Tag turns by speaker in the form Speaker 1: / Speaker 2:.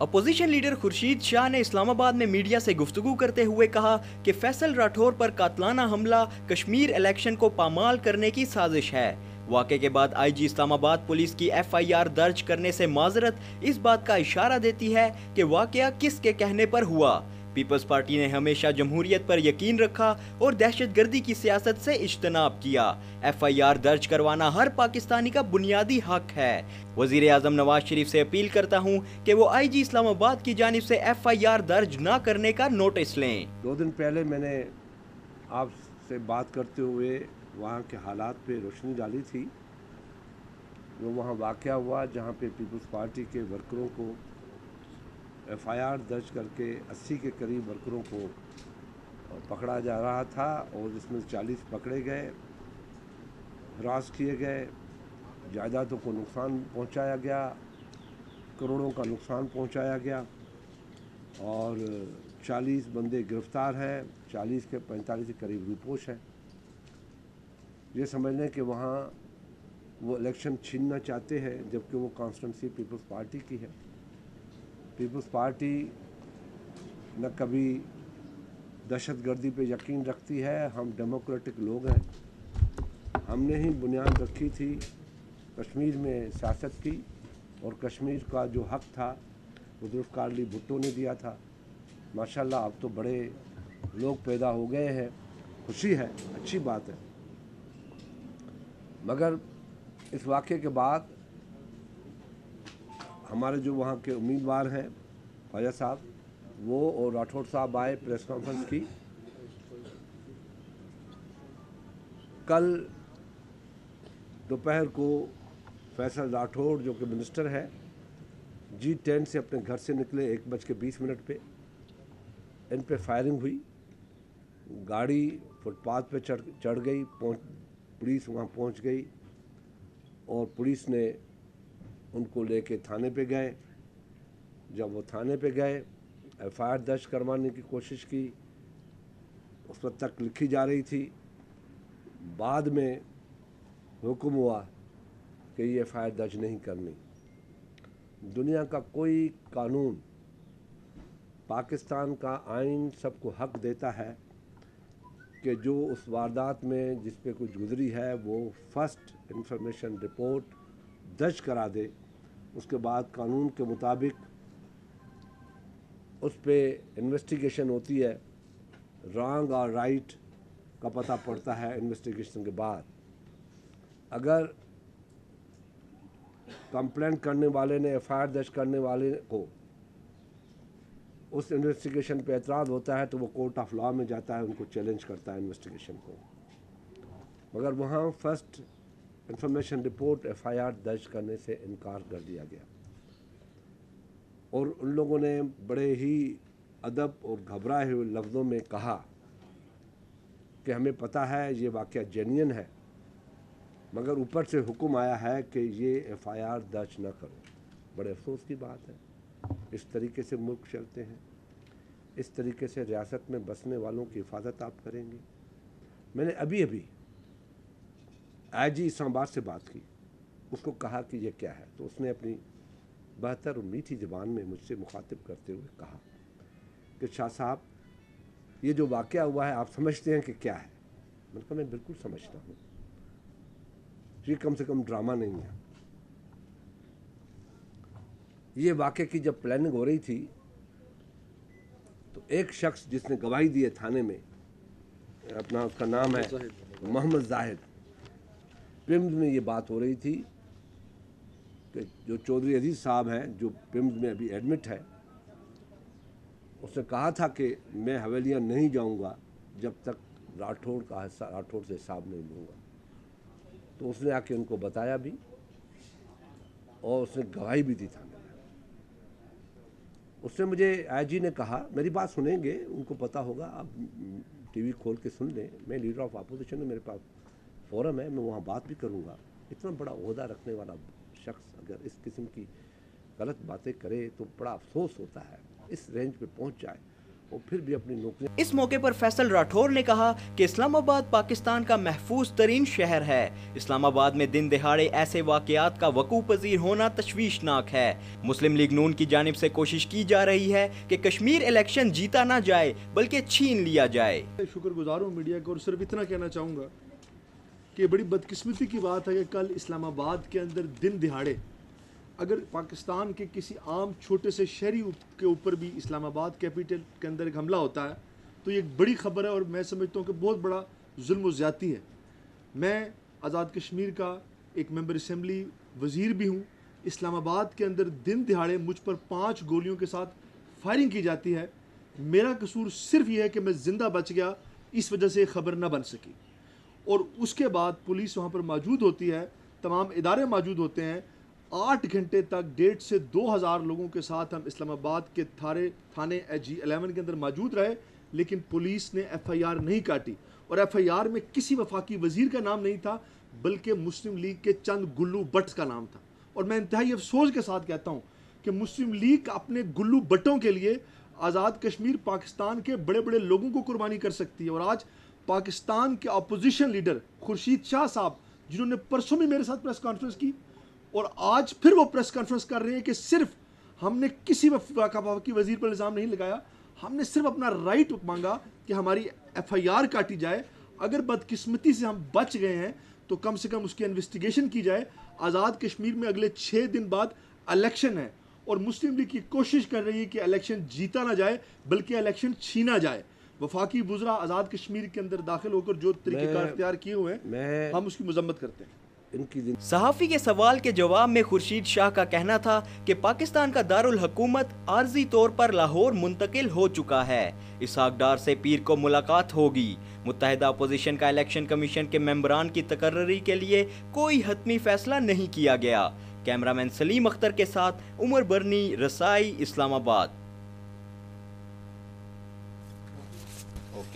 Speaker 1: Opposition leader Khurshid Shah ने इस्लामाबाद में media से गुफ्तगू करते हुए कहा कि फैसल राठौर पर कातलाना हमला कश्मीर इलेक्शन को पामाल करने की साजिश है। वाक़े के बाद आईजी इस्लामाबाद पुलिस की एफआईआर दर्ज करने से माजरत इस बात का इशारा देती है कि वाक़या किसके कहने पर हुआ। पीपल्स पार्टी ने हमेशा जमहूरियत पर यकीन रखा और दहशतगर्दी की सियासत से इज्तनाब किया। एफआईआर दर्ज करवाना हर पाकिस्तानी का बुनियादी हक है। वजीर आजम नवाज शरीफ से अपील करता हूँ कि वो आईजी इस्लामाबाद की जानिब से एफआईआर दर्ज न करने का नोटिस लें।
Speaker 2: 2 दिन पहले मैंने आपसे बात करते हुए वहाँ के हालात पे रोशनी डाली थी। जो वहाँ वाक़या हुआ जहाँ पे पीपल्स पार्टी के वर्करों को एफआईआर दर्ज करके 80 के करीब वर्करों को पकड़ा जा रहा था और जिसमें 40 पकड़े गए, हरास किए गए, जायदादों को नुकसान पहुंचाया गया, करोड़ों का नुकसान पहुंचाया गया और 40 बंदे गिरफ्तार हैं, 40 के 45 के करीब रूपोश है। ये समझ लें कि वहाँ वो इलेक्शन छीनना चाहते हैं जबकि वो कॉन्स्टिट्यूंसी पीपल्स पार्टी की है। पीपल्स पार्टी न कभी दहशतगर्दी पे यकीन रखती है। हम डेमोक्रेटिक लोग हैं। हमने ही बुनियाद रखी थी कश्मीर में सियासत की और कश्मीर का जो हक था वो जुल्फ़िकार अली भुट्टो ने दिया था। माशाल्लाह अब तो बड़े लोग पैदा हो गए हैं, खुशी है, अच्छी बात है। मगर इस वाक़े के बाद हमारे जो वहाँ के उम्मीदवार हैं ख्वाजा साहब, वो और राठौड़ साहब आए, प्रेस कॉन्फ्रेंस की। कल दोपहर को फैसल राठौड़ जो कि मिनिस्टर है G10 से अपने घर से निकले 1:20 पे। इन पे फायरिंग हुई, गाड़ी फुटपाथ पे चढ़ गई, पुलिस वहाँ पहुँच गई और पुलिस ने उनको लेके थाने पे गए। जब वो थाने पे गए, एफआईआर दर्ज करवाने की कोशिश की, उस वक्त तक लिखी जा रही थी। बाद में हुक्म हुआ कि ये एफआईआर दर्ज नहीं करनी। दुनिया का कोई कानून, पाकिस्तान का आइन सबको हक देता है कि जो उस वारदात में जिस पे कुछ गुजरी है वो फर्स्ट इंफॉर्मेशन रिपोर्ट दर्ज करा दे। उसके बाद कानून के मुताबिक उस पे इन्वेस्टिगेशन होती है। रॉन्ग और राइट का पता पड़ता है इन्वेस्टिगेशन के बाद। अगर कंप्लेंट करने वाले ने, एफआईआर दर्ज करने वाले को उस इन्वेस्टिगेशन पे एतराज़ होता है तो वो कोर्ट ऑफ लॉ में जाता है, उनको चैलेंज करता है इन्वेस्टिगेशन को। मगर वहाँ फर्स्ट इंफॉर्मेशन रिपोर्ट एफआईआर दर्ज करने से इनकार कर दिया गया और उन लोगों ने बड़े ही अदब और घबराए हुए लफ्ज़ों में कहा कि हमें पता है ये वाक़या जेन्युइन है, मगर ऊपर से हुक्म आया है कि ये एफआईआर दर्ज न करो। बड़े अफसोस की बात है। इस तरीके से मुल्क चलते हैं, इस तरीके से रियासत में बसने वालों की हिफाजत आप करेंगे। मैंने अभी आईजी इस्लामाबाद से बात की, उसको कहा कि ये क्या है, तो उसने अपनी बेहतर और मीठी ज़बान में मुझसे मुखातिब करते हुए कहा कि शाह साहब ये जो वाक़या हुआ है आप समझते हैं कि क्या है? मैंने कहा मैं बिल्कुल समझता हूँ, ये कम से कम ड्रामा नहीं है। ये वाक़े की जब प्लानिंग हो रही थी तो एक शख्स जिसने गवाही दी है थाने में, अपना उसका नाम है मोहम्मद जाहिद, पिम्स में ये बात हो रही थी कि जो चौधरी अजीज़ साहब हैं जो पिम्स में अभी एडमिट है, उसने कहा था कि मैं हवेलियाँ नहीं जाऊंगा जब तक राठौड़ से हिसाब नहीं लूँगा। तो उसने आके उनको बताया भी और उसने गवाही भी दी थाने में। उसने मुझे आईजी ने कहा, मेरी बात सुनेंगे, उनको पता होगा, आप टीवी खोल के सुन लें, मैं लीडर ऑफ अपोजिशन हूँ, मेरे पास फोरम है, मैं वहाँ बात भी करूँगा। इतना बड़ा ओहदा रखने वाला शख्स अगर इस किस्म की गलत बातें करे तो बड़ा अफसोस होता है, इस रेंज पे पहुँच जाए اور پھر بھی اپنی نوکریاں.
Speaker 1: اس موقع پر فیصل راٹھور نے کہا کہ اسلام آباد پاکستان کا محفوظ ترین شہر ہے. اسلام آباد میں دن دہاڑے ایسے واقعات کا وقوع پذیر ہونا تشویشناک ہے. مسلم لیگ نون کی جانب سے کوشش کی جا رہی ہے کہ کشمیر الیکشن جیتا نہ جائے بلکہ چھین لیا جائے.
Speaker 3: شکر گزار ہوں میڈیا کو، اور صرف اتنا کہنا چاہوں گا کہ بڑی بدقسمتی کی بات ہے کہ کل اسلام آباد کے اندر دن دہاڑے اگر پاکستان کے کسی عام چھوٹے سے شہری کے اوپر بھی اسلام آباد کیپٹل کے اندر ایک حملہ ہوتا ہے تو یہ ایک بڑی خبر ہے، اور میں سمجھتا ہوں کہ بہت بڑا ظلم و زیادتی ہے. میں آزاد کشمیر کا ایک ممبر اسمبلی وزیر بھی ہوں. اسلام آباد کے اندر دن دہاڑے مجھ پر 5 گولیوں کے ساتھ فائرنگ کی جاتی ہے. میرا قصور صرف یہ ہے کہ میں زندہ بچ گیا، اس وجہ سے خبر نہ بن سکی. اور اس کے بعد پولیس وہاں پر موجود ہوتی ہے، تمام ادارے موجود ہوتے ہیں. 8 گھنٹے تک 1,500 سے 2,000 لوگوں کے ساتھ ہم اسلام آباد کے تھانے G11 کے اندر موجود رہے، لیکن پولیس نے FIR نہیں کاٹی. اور FIR میں کسی وفاقی وزیر کا نام نہیں تھا بلکہ مسلم لیگ کے چند گلو بٹس کا نام تھا. اور میں انتہائی افسوس کے ساتھ کہتا ہوں کہ مسلم لیگ اپنے گلو بٹوں کے لیے آزاد کشمیر پاکستان کے بڑے بڑے لوگوں کو قربانی کر سکتی ہے. اور آج پاکستان کے اپوزیشن لیڈر خورشید شاہ صاحب، جنہوں نے پرسوں بھی میرے ساتھ پریس کانفرنس کی اور آج پھر وہ پریس کانفرنس کر رہے ہیں کہ صرف ہم نے کسی وفاقی وزیر پر الزام نہیں لگایا، ہم نے صرف اپنا رائٹ مانگا کہ ہماری FIR کاٹی جائے. اگر بدقسمتی سے ہم بچ گئے ہیں تو کم سے کم اس کی انویسٹیگیشن کی جائے. آزاد کشمیر میں اگلے 6 دن بعد الیکشن ہے اور مسلم لیگ کی کوشش کر رہی ہے کہ الیکشن جیتا نہ جائے بلکہ الیکشن چھینا جائے. وفاقی وزراء آزاد کشمیر کے اندر داخل ہو کر جو طریقہ کار اختیار کیے ہوئے ہیں ہم اس کی مذمت کرتے ہیں.
Speaker 1: صحافی کے سوال کے جواب میں خورشید شاہ کا کہنا تھا کہ پاکستان کا دارالحکومت عارضی طور پر لاہور منتقل ہو چکا ہے. اسحاق ڈار سے پیر کو ملاقات ہوگی. متحدہ اپوزیشن کا الیکشن کمیشن کے ممبران کی تقرری کے لیے کوئی حتمی فیصلہ نہیں کیا گیا. کیمرامین سلیم اختر کے ساتھ عمر برنی، رسائی، اسلام آباد.